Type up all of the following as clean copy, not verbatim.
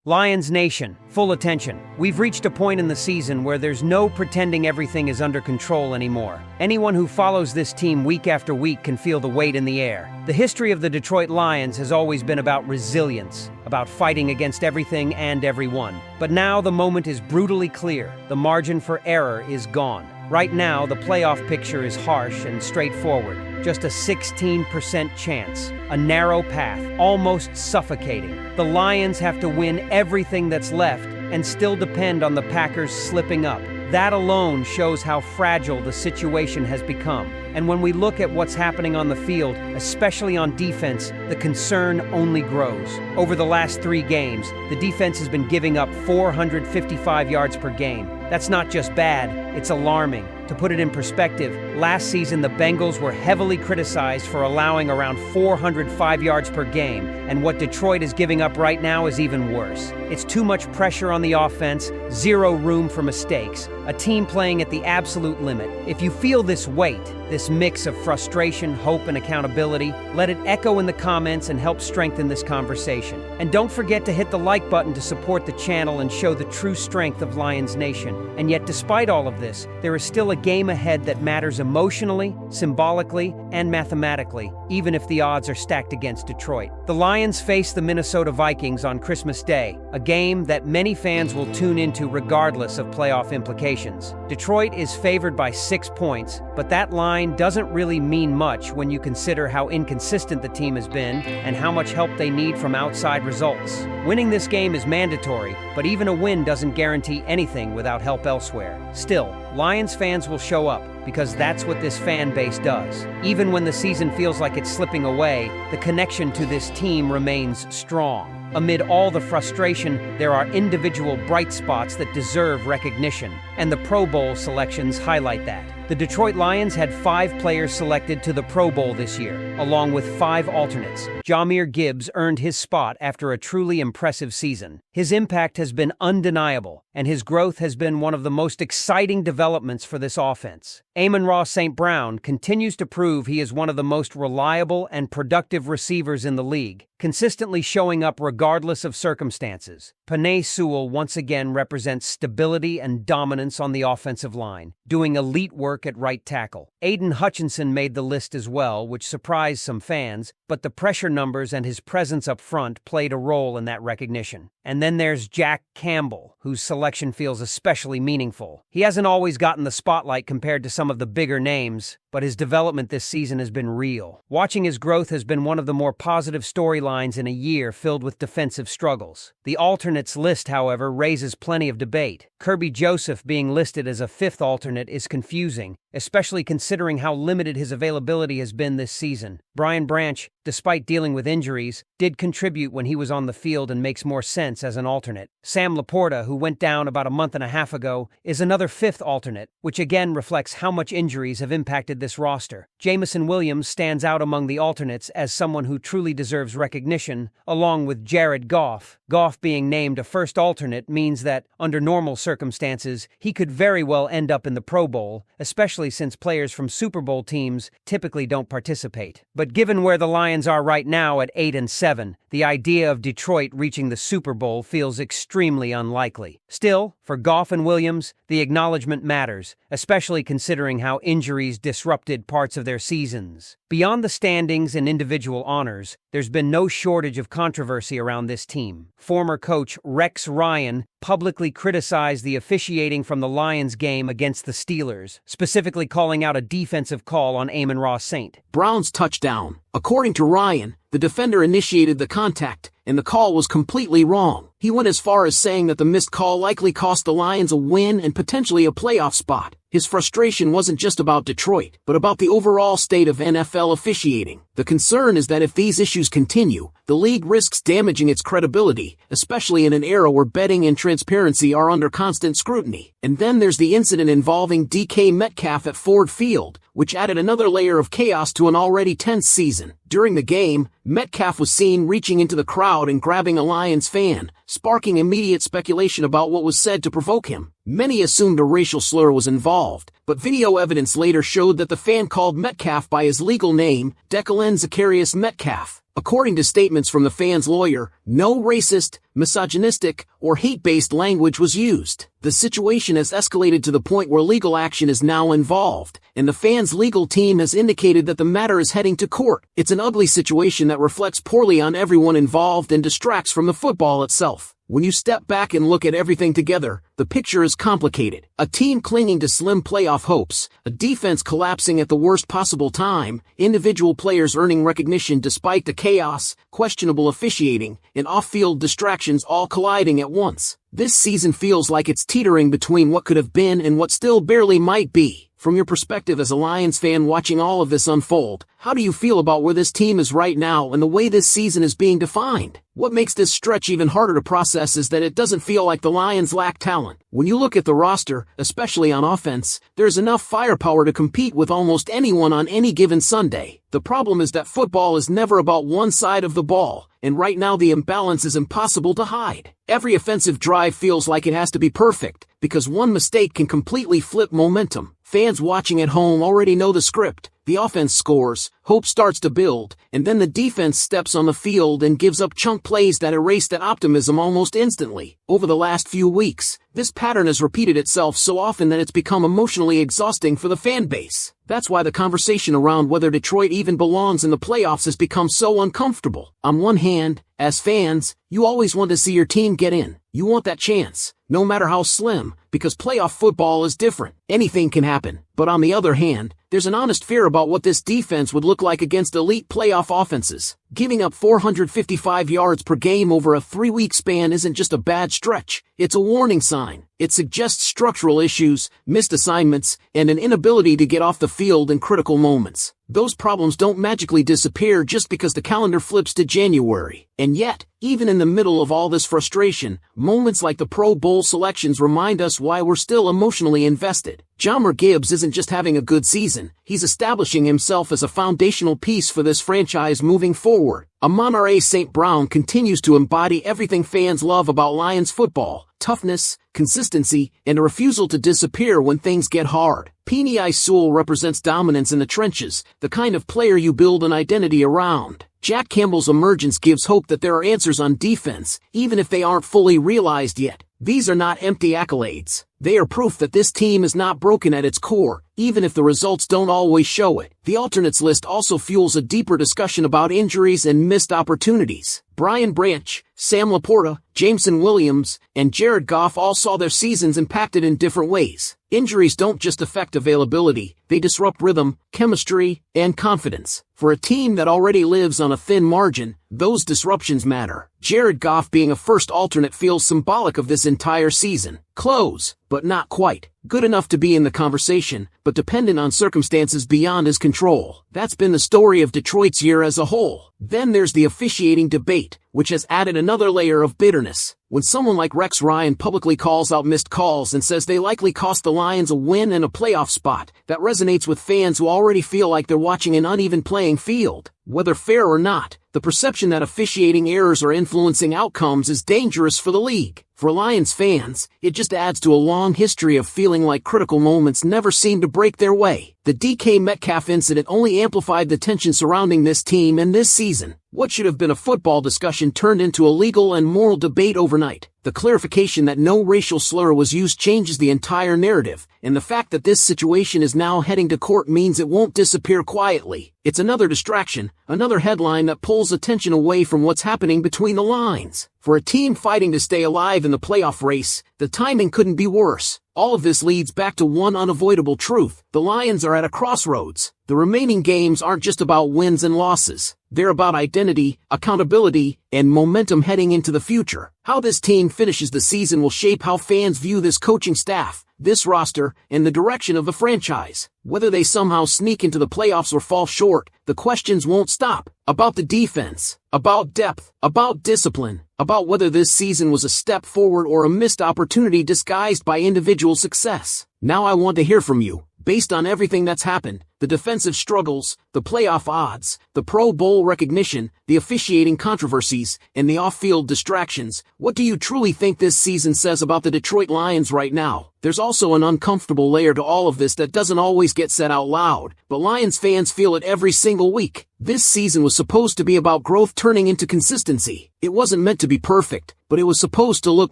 Lions Nation, full attention. We've reached a point in the season where there's no pretending everything is under control anymore. Anyone who follows this team week after week can feel the weight in the air. The history of the Detroit Lions has always been about resilience, about fighting against everything and everyone. But now the moment is brutally clear. The margin for error is gone. Right now, the playoff picture is harsh and straightforward. Just a 16% chance, a narrow path, almost suffocating. The Lions have to win everything that's left and still depend on the Packers slipping up. That alone shows how fragile the situation has become. And when we look at what's happening on the field, especially on defense, the concern only grows. Over the last 3 games, the defense has been giving up 455 yards per game. That's not just bad, it's alarming. To put it in perspective, last season the Bengals were heavily criticized for allowing around 405 yards per game, and what Detroit is giving up right now is even worse. It's too much pressure on the offense, zero room for mistakes, a team playing at the absolute limit. If you feel this weight, this mix of frustration, hope, and accountability, let it echo in the comments and help strengthen this conversation. And don't forget to hit the like button to support the channel and show the true strength of Lions Nation. And yet, despite all of this, there is still a game ahead that matters emotionally, symbolically, and mathematically, even if the odds are stacked against Detroit. The Lions face the Minnesota Vikings on Christmas Day, a game that many fans will tune into regardless of playoff implications. Detroit is favored by 6 points, but that line doesn't really mean much when you consider how inconsistent the team has been and how much help they need from outside results. Winning this game is mandatory, but even a win doesn't guarantee anything without help elsewhere. Still, Lions fans will show up because that's what this fan base does. Even when the season feels like it's slipping away, the connection to this team remains strong. Amid all the frustration, there are individual bright spots that deserve recognition, and the Pro Bowl selections highlight that. The Detroit Lions had 5 players selected to the Pro Bowl this year, along with 5 alternates. Jahmyr Gibbs earned his spot after a truly impressive season. His impact has been undeniable, and his growth has been one of the most exciting developments for this offense. Amon-Ra St. Brown continues to prove he is one of the most reliable and productive receivers in the league, consistently showing up regardless of circumstances. Penei Sewell once again represents stability and dominance on the offensive line, doing elite work at right tackle. Aiden Hutchinson made the list as well, which surprised some fans, but the pressure numbers and his presence up front played a role in that recognition. And then there's Dan Campbell, whose selection feels especially meaningful. He hasn't always gotten the spotlight compared to some of the bigger names, but his development this season has been real. Watching his growth has been one of the more positive storylines in a year filled with defensive struggles. The alternates list, however, raises plenty of debate. Kirby Joseph being listed as a 5th alternate is confusing, especially considering how limited his availability has been this season. Brian Branch, despite dealing with injuries, did contribute when he was on the field and makes more sense as an alternate. Sam Laporta, who went down about a month and a half ago, is another 5th alternate, which again reflects how much injuries have impacted this roster. Jameson Williams stands out among the alternates as someone who truly deserves recognition, along with Jared Goff. Goff being named a 1st alternate means that, under normal circumstances, he could very well end up in the Pro Bowl, especially since players from Super Bowl teams typically don't participate. But given where the Lions are right now at 8-7, the idea of Detroit reaching the Super Bowl feels extremely unlikely. Still, for Goff and Williams, the acknowledgement matters, especially considering how injuries disrupted parts of their seasons. Beyond the standings and individual honors, there's been no shortage of controversy around this team. Former coach Rex Ryan publicly criticized the officiating from the Lions game against the Steelers, specifically calling out a defensive call on Amon-Ra St. Brown's touchdown. According to Ryan, the defender initiated the contact, and the call was completely wrong. He went as far as saying that the missed call likely cost the Lions a win and potentially a playoff spot. His frustration wasn't just about Detroit, but about the overall state of NFL officiating. The concern is that if these issues continue, the league risks damaging its credibility, especially in an era where betting and transparency are under constant scrutiny. And then there's the incident involving DK Metcalf at Ford Field, which added another layer of chaos to an already tense season. During the game, Metcalf was seen reaching into the crowd and grabbing a Lions fan, sparking immediate speculation about what was said to provoke him. Many assumed a racial slur was involved, but video evidence later showed that the fan called Metcalf by his legal name, Declan Zacharias Metcalf. According to statements from the fan's lawyer, no racist, misogynistic, or hate-based language was used. The situation has escalated to the point where legal action is now involved, and the fan's legal team has indicated that the matter is heading to court. It's an ugly situation that reflects poorly on everyone involved and distracts from the football itself. When you step back and look at everything together, the picture is complicated. A team clinging to slim playoff hopes, a defense collapsing at the worst possible time, individual players earning recognition despite the chaos, questionable officiating, and off-field distractions all colliding at once. This season feels like it's teetering between what could have been and what still barely might be. From your perspective as a Lions fan watching all of this unfold, how do you feel about where this team is right now and the way this season is being defined? What makes this stretch even harder to process is that it doesn't feel like the Lions lack talent. When you look at the roster, especially on offense, there's enough firepower to compete with almost anyone on any given Sunday. The problem is that football is never about one side of the ball, and right now the imbalance is impossible to hide. Every offensive drive feels like it has to be perfect, because one mistake can completely flip momentum. Fans watching at home already know the script. The offense scores, hope starts to build, and then the defense steps on the field and gives up chunk plays that erase that optimism almost instantly. Over the last few weeks, this pattern has repeated itself so often that it's become emotionally exhausting for the fan base. That's why the conversation around whether Detroit even belongs in the playoffs has become so uncomfortable. On one hand, as fans, you always want to see your team get in. You want that chance, no matter how slim, because playoff football is different. Anything can happen. But on the other hand, there's an honest fear about what this defense would look like against elite playoff offenses. Giving up 455 yards per game over a 3-week span isn't just a bad stretch, it's a warning sign. It suggests structural issues, missed assignments, and an inability to get off the field in critical moments. Those problems don't magically disappear just because the calendar flips to January. And yet, even in the middle of all this frustration, moments like the Pro Bowl selections remind us why we're still emotionally invested. Jahmyr Gibbs isn't just having a good season, he's establishing himself as a foundational piece for this franchise moving forward. Amon-Ra St. Brown continues to embody everything fans love about Lions football: toughness, consistency, and a refusal to disappear when things get hard. Penei Sewell represents dominance in the trenches, the kind of player you build an identity around. Jack Campbell's emergence gives hope that there are answers on defense, even if they aren't fully realized yet. These are not empty accolades. They are proof that this team is not broken at its core, even if the results don't always show it. The alternates list also fuels a deeper discussion about injuries and missed opportunities. Brian Branch, Sam Laporta, Jameson Williams, and Jared Goff all saw their seasons impacted in different ways. Injuries don't just affect availability, they disrupt rhythm, chemistry, and confidence. For a team that already lives on a thin margin, those disruptions matter. Jared Goff being a first alternate feels symbolic of this entire season. Close, but not quite. Good enough to be in the conversation, but dependent on circumstances beyond his control. That's been the story of Detroit's year as a whole. Then there's the officiating debate, which has added another layer of bitterness. When someone like Rex Ryan publicly calls out missed calls and says they likely cost the Lions a win and a playoff spot, that resonates with fans who already feel like they're watching an uneven playing field. Whether fair or not, the perception that officiating errors are influencing outcomes is dangerous for the league. For Lions fans, it just adds to a long history of feeling like critical moments never seem to break their way. The DK Metcalf incident only amplified the tension surrounding this team and this season. What should have been a football discussion turned into a legal and moral debate overnight. The clarification that no racial slur was used changes the entire narrative, and the fact that this situation is now heading to court means it won't disappear quietly. It's another distraction, another headline that pulls attention away from what's happening between the lines. For a team fighting to stay alive in the playoff race, the timing couldn't be worse. All of this leads back to one unavoidable truth: the Lions are at a crossroads. The remaining games aren't just about wins and losses. They're about identity, accountability, and momentum heading into the future. How this team finishes the season will shape how fans view this coaching staff, this roster, and the direction of the franchise. Whether they somehow sneak into the playoffs or fall short, the questions won't stop. About the defense, about depth, about discipline, about whether this season was a step forward or a missed opportunity disguised by individual success. Now I want to hear from you. Based on everything that's happened, the defensive struggles, the playoff odds, the Pro Bowl recognition, the officiating controversies, and the off-field distractions, what do you truly think this season says about the Detroit Lions right now? There's also an uncomfortable layer to all of this that doesn't always get said out loud, but Lions fans feel it every single week. This season was supposed to be about growth turning into consistency. It wasn't meant to be perfect, but it was supposed to look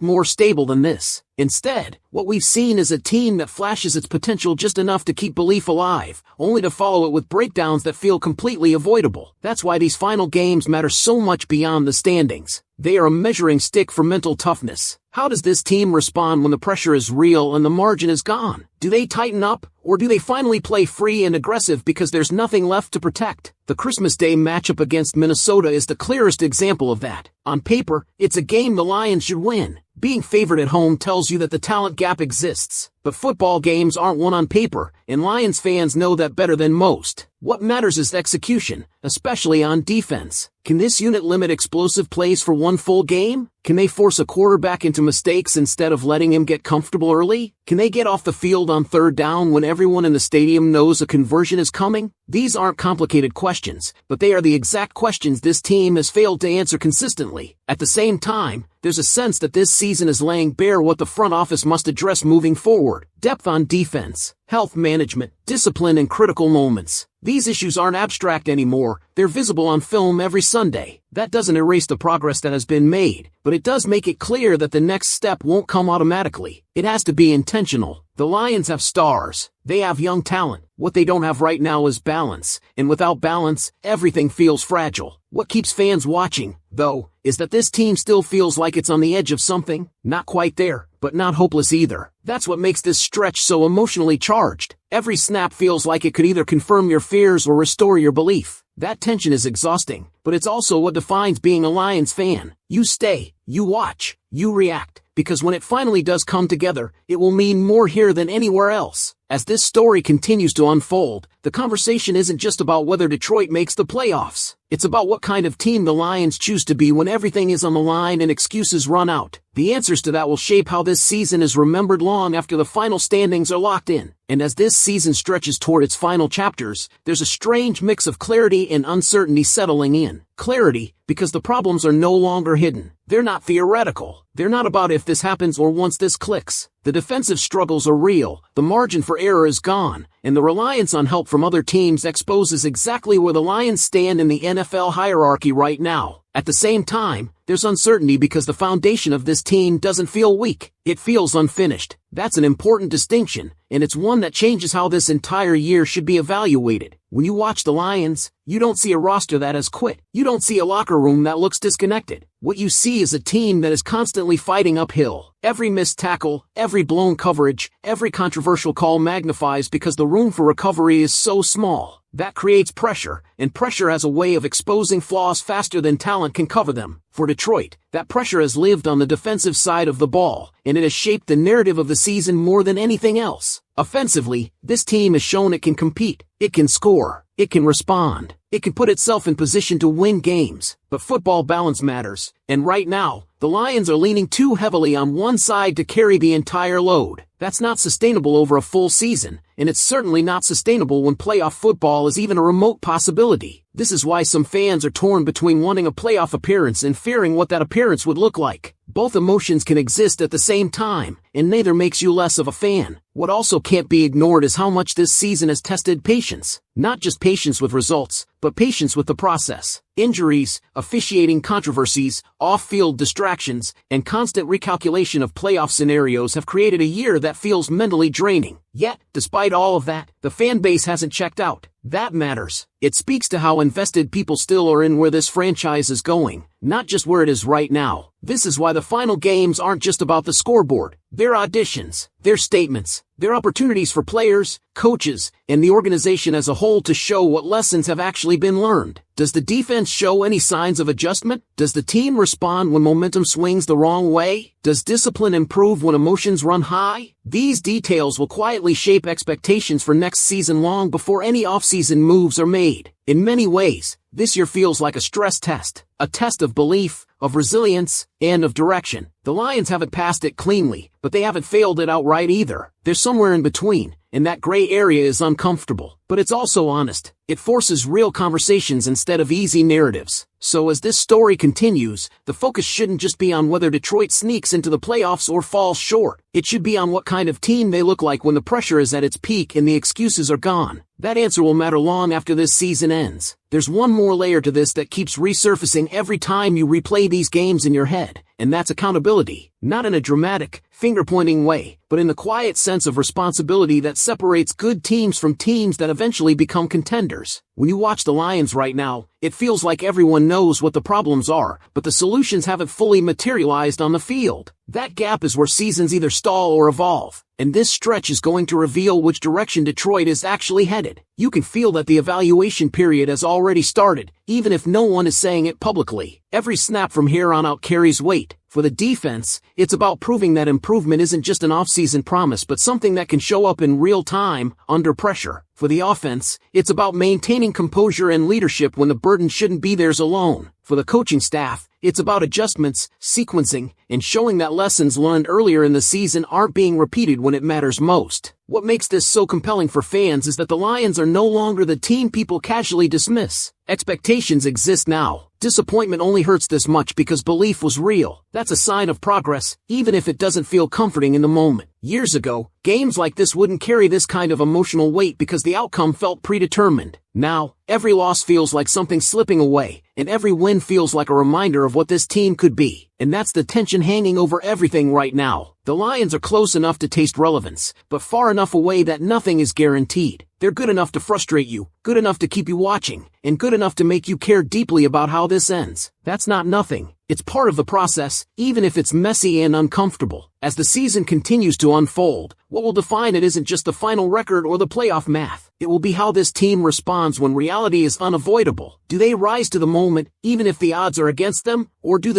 more stable than this. Instead, what we've seen is a team that flashes its potential just enough to keep belief alive, only to follow it with breakdowns that feel completely avoidable. That's why these final games matter so much beyond the standings. They are a measuring stick for mental toughness. How does this team respond when the pressure is real and the margin is gone? Do they tighten up, or do they finally play free and aggressive because there's nothing left to protect? The Christmas Day matchup against Minnesota is the clearest example of that. On paper, it's a game the Lions should win. Being favored at home tells you that the talent gap exists. But football games aren't won on paper, and Lions fans know that better than most. What matters is execution, especially on defense. Can this unit limit explosive plays for one full game? Can they force a quarterback into mistakes instead of letting him get comfortable early? Can they get off the field on third down when everyone in the stadium knows a conversion is coming? These aren't complicated questions, but they are the exact questions this team has failed to answer consistently. At the same time, there's a sense that this season is laying bare what the front office must address moving forward. Depth on defense, health management, discipline in critical moments. These issues aren't abstract anymore, they're visible on film every Sunday. That doesn't erase the progress that has been made, but it does make it clear that the next step won't come automatically. It has to be intentional. The Lions have stars. They have young talent. What they don't have right now is balance, and without balance, everything feels fragile. What keeps fans watching, though, is that this team still feels like it's on the edge of something. Not quite there, but not hopeless either. That's what makes this stretch so emotionally charged. Every snap feels like it could either confirm your fears or restore your belief. That tension is exhausting, but it's also what defines being a Lions fan. You stay, you watch, you react, because when it finally does come together, it will mean more here than anywhere else. As this story continues to unfold, the conversation isn't just about whether Detroit makes the playoffs. It's about what kind of team the Lions choose to be when everything is on the line and excuses run out. The answers to that will shape how this season is remembered long after the final standings are locked in. And as this season stretches toward its final chapters, there's a strange mix of clarity and uncertainty settling in. Clarity, because the problems are no longer hidden. They're not theoretical. They're not about if this happens or once this clicks. The defensive struggles are real, the margin for error is gone, and the reliance on help from other teams exposes exactly where the Lions stand in the NFL hierarchy right now. At the same time, there's uncertainty because the foundation of this team doesn't feel weak. It feels unfinished. That's an important distinction, and it's one that changes how this entire year should be evaluated. When you watch the Lions, you don't see a roster that has quit. You don't see a locker room that looks disconnected. What you see is a team that is constantly fighting uphill. Every missed tackle, every blown coverage, every controversial call magnifies because the room for recovery is so small. That creates pressure, and pressure has a way of exposing flaws faster than talent can cover them. For Detroit, that pressure has lived on the defensive side of the ball, and it has shaped the narrative of the season more than anything else. Offensively, this team has shown it can compete, it can score, it can respond, it can put itself in position to win games. But football balance matters, and right now, the Lions are leaning too heavily on one side to carry the entire load. That's not sustainable over a full season, and it's certainly not sustainable when playoff football is even a remote possibility. This is why some fans are torn between wanting a playoff appearance and fearing what that appearance would look like. Both emotions can exist at the same time, and neither makes you less of a fan. What also can't be ignored is how much this season has tested patience. Not just patience with results, but patience with the process. Injuries, officiating controversies, off-field distractions, and constant recalculation of playoff scenarios have created a year that feels mentally draining. Yet, despite all of that, the fan base hasn't checked out. That matters. It speaks to how invested people still are in where this franchise is going, not just where it is right now. This is why the final games aren't just about the scoreboard. They're auditions, they're statements, they're opportunities for players, coaches, and the organization as a whole to show what lessons have actually been learned. Does the defense show any signs of adjustment? Does the team respond when momentum swings the wrong way? Does discipline improve when emotions run high? These details will quietly shape expectations for next season long before any offseason moves are made. In many ways, this year feels like a stress test, a test of belief, of resilience, and of direction. The Lions haven't passed it cleanly, but they haven't failed it outright either. They're somewhere in between, and that gray area is uncomfortable. But it's also honest. It forces real conversations instead of easy narratives. So as this story continues, the focus shouldn't just be on whether Detroit sneaks into the playoffs or falls short. It should be on what kind of team they look like when the pressure is at its peak and the excuses are gone. That answer will matter long after this season ends. There's one more layer to this that keeps resurfacing every time you replay these games in your head, and that's accountability. Not in a dramatic, finger-pointing way, but in the quiet sense of responsibility that separates good teams from teams that eventually become contenders. When you watch the Lions right now, it feels like everyone knows what the problems are, but the solutions haven't fully materialized on the field. That gap is where seasons either stall or evolve, and this stretch is going to reveal which direction Detroit is actually headed. You can feel that the evaluation period has already started, even if no one is saying it publicly. Every snap from here on out carries weight. For the defense, it's about proving that improvement isn't just an off-season promise but something that can show up in real time, under pressure. For the offense, it's about maintaining composure and leadership when the burden shouldn't be theirs alone. For the coaching staff, it's about adjustments, sequencing, and showing that lessons learned earlier in the season aren't being repeated when it matters most. What makes this so compelling for fans is that the Lions are no longer the team people casually dismiss. Expectations exist now. Disappointment only hurts this much because belief was real. That's a sign of progress, even if it doesn't feel comforting in the moment. Years ago, games like this wouldn't carry this kind of emotional weight because the outcome felt predetermined. Now, every loss feels like something slipping away, and every win feels like a reminder of what this team could be. And that's the tension hanging over everything right now. The Lions are close enough to taste relevance, but far enough away that nothing is guaranteed. They're good enough to frustrate you, good enough to keep you watching, and good enough to make you care deeply about how this ends. That's not nothing. It's part of the process, even if it's messy and uncomfortable. As the season continues to unfold, what will define it isn't just the final record or the playoff math. It will be how this team responds when reality is unavoidable. Do they rise to the moment, even if the odds are against them, or do the